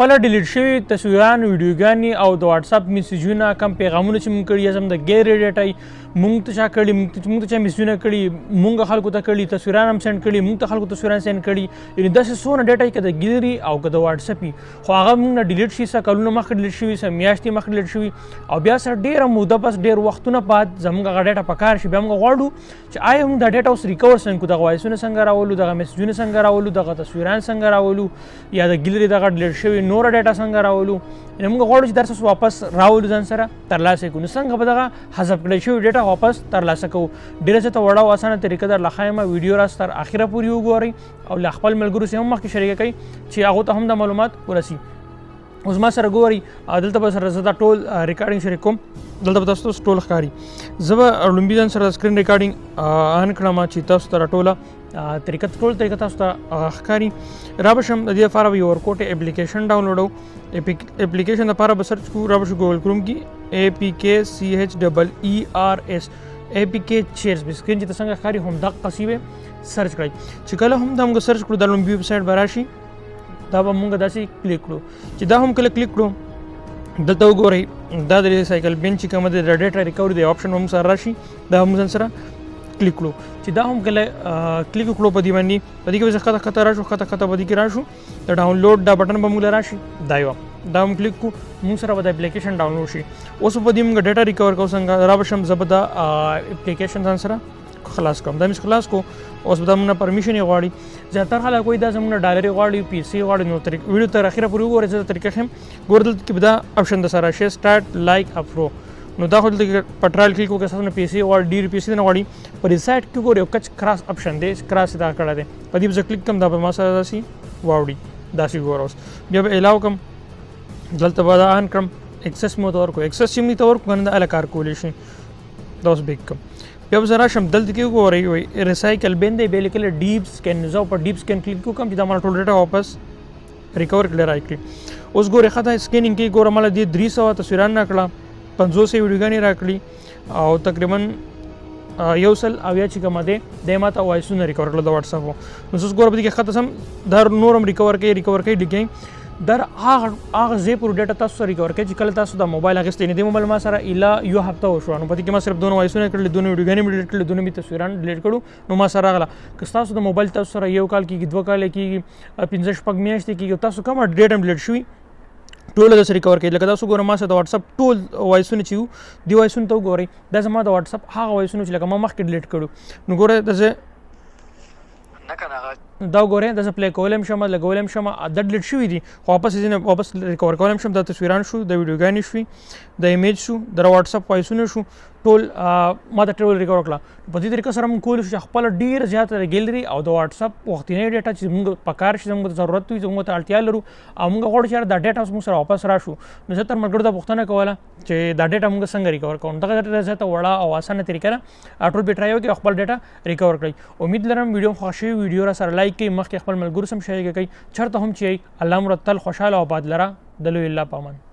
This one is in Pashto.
خپله ډیلیټ شوي تصویران ویډیوګانې او د واتساپ میسیجونه کم پیغامونه چې موږ کړي یا زم د غیر ډیټا موږ ته چا کړي موږ ته چا میسیجونه کړي موږ خلکو ته کړي تصویران هم سینډ کړي موږ ته خلکو تصویران سینډ کړي یعنې داسې څونه ډیټا که د ګیلري او که د واتساپ وي خو هغه موږ نه ډیلیټ شي څه کلونه مخکې ډیلیټ شوي څه میاشتې مخکې ډیلیټ شوي او بیا سره ډېره موده پس ډېر وختونه بعد زموږ هغه ډیټا په کار شي بیا موږ غواړو چې آیا موږ دا ډیټا اوس ریکور څنګه کړو دغه وایسونه څنګه راولو دغه میسیجونه څنګه راولو دغه تصویران څنګه راولو یا د ګیلري دغه ډیلیټ شوي نوره ډیټا څنګه راولو یعنې موږ غواړو چې دا څه واپس راولو ځان سره ترلاسه کړو نو څنګه به دغه حذف کړی شوي ډیټا واپس ترلاسه کوو ډېره زیاته وړه او اسانه طریقه در لخایمه ویډیو راست تر اخره پورې وګورئ او له خپل ملګرو سره هم مخکې شریکه کوئ چې هغو ته هم د معلومات ورسي اوس ما سره ګورئ دلته به سره زه دا ټول ریکارډینګ شریک کوم دلته به تاسو ته ټول ښکاري زه به لومبي ځان سره سکرین ریکارډینګ آن کړم چې تاسو ته راټوله ټول طریقه تاسو ته ښکاري را به شم د دې لپاره به یو ورکوټ اپلیکیشن ډاونلوډوم اپلیکیشن لپاره به سرچ کوو را به شو ګوګل کروم کې APKCHEERS APK چیرز به سکرین چې ته څنګه ښکاري همدغه قصې به سرچ کړئ چې کله هم دا موږ سرچ کړو دا لومبي ویبسایټ به راشي دا به موږ داسې کلیک کړو چې دا هم کله کلیک کړو دلته وګورئ دا د ریسایکل بین چې کومه د ډیټا ریکوري د آپشن هم سره راشي دا هم ځان سره کلیک کړو چې دا هم کله کلیک کړو په دې باندې په دې کې به زه ښکته راشو ښکته په دې کې راشو د ډاونلوډ دا بټن به موږ راشي دا هم کلیک کړو موږ سره به د اپلیکیشن ډاونلوډ شي اوس په دې موږ ډیټا ریکور کوو څنګه را به شم زه به دا اپلیکیشن ځان سره خلاص کوم دا مې خلاص کو اوس به دا موږ پرمیشن یې غواړي زیاتره خلک وایي دا زموږ ډالرې غواړي پیسې غواړي نو ویډیو تر اخره پورې وګورئ زه طریقه ښیم ګوره دلته کې به دا آپشن د سره شي سټارټ لایک افرو نو دا خو دلته په ټرایل کلیک وکړئ ستاسو نه پیسې غواړي ډېرې پیسې نه غواړي په دې سایټ کې ګورئ یو کچ کراس آپشن دی کراس یې دا کړی دی په دې به زه کلیک کوم دا به ما سره داسې واوړي داسې ګوره اوس بیا به الاو کوم دلته به دا آن کړم اکسس مې ورته ورکړو اکسس چې مې ته ورکړو کنه دا هله کار کولی شي دا اوس بیک کوم بیا به زه راشم دلته کې وګورئ وایي ریسایکل بین دی بیا لیکلی ډیپ سکین زه په ډیپ سکین کلیک وکړم چې دا ماته ټول ډیټا واپس ریکور کړی راکړي اوس ګورئ ښه دا سکینینګ کې ګوره ماله دې 300 تصویران راکړه 500 ویډیوګانې راکړي او تقریبا 100 چې کومه دی دی ماته وایسونه ریکور کړل د واتساپ نو اوس ګوره په دې کې ښه سم دا نور هم ریکور کوي لیکئ در هغه ځای پورې ډیټا تاسو سره ریکور کوي چې کله تاسو د موبایل اخیستی نه دی موبایل ما سره ایله یو هفته وشوه نو په دې کې ما صرف 2 وایسونه کړل 2 ویډیوګانې مې ډیلیټ کړلې 2 مې تصویران ډیلیټ کړو نو ما سره راغله که ستاسو د موبایل تاسو سره 1 کال کېږي 2 کال کېږي 15 شپږ میاشتې کېږي تاسو کومه ډیټا هم ډیلیټ شوي ټول د سره ریکور کوي لکه تاسو ګوره ما سره د واتساپ ټول وایسونه چې وو دې وایسونو ته وګورئ دا زما د واتساپ هغه وایسونه چې لکه ما مخکې ډیلیټ کړو نو ګوره داسې دا وګورئ دا زه پلی کولی هم شم لګولی هم شم دا ډیلیټ شوي دي خو واپس ریکور کولی هم شم دا تصویران شو د ویډیوګانې شوي د ایمیج شو د واتساپ وایسونه شو ټول ما ته ټول ریکور کړه په دې طریقه سره موږ کولی شو چې خپله ډېره زیاته ګیلري او د واتساپ وختنۍ ډیټا چې زموږ په کار شي زموږ ته ضرورت وي زموږ ته اړتیا لرو او موږ غواړو چې دا ډیټا اوس موږ سره واپس راشو نو زه تر ملګرو دا پوښتنه کوله چې دا ډیټا موږ څنګه ریکور کوو دغه ډېره زیاته وړه او اسانه طریقه ده ټول به ټرای وکړئ او خپل ډیټا ریکور کړئ امید لرم ویډیو خوښ شوي ویډیو را سره لایک کړئ مخکې خپل ملګرو سم شریکه کوئ چېرته هم چې الله مو تل خوشحاله او آباد لره د لوی الله په امان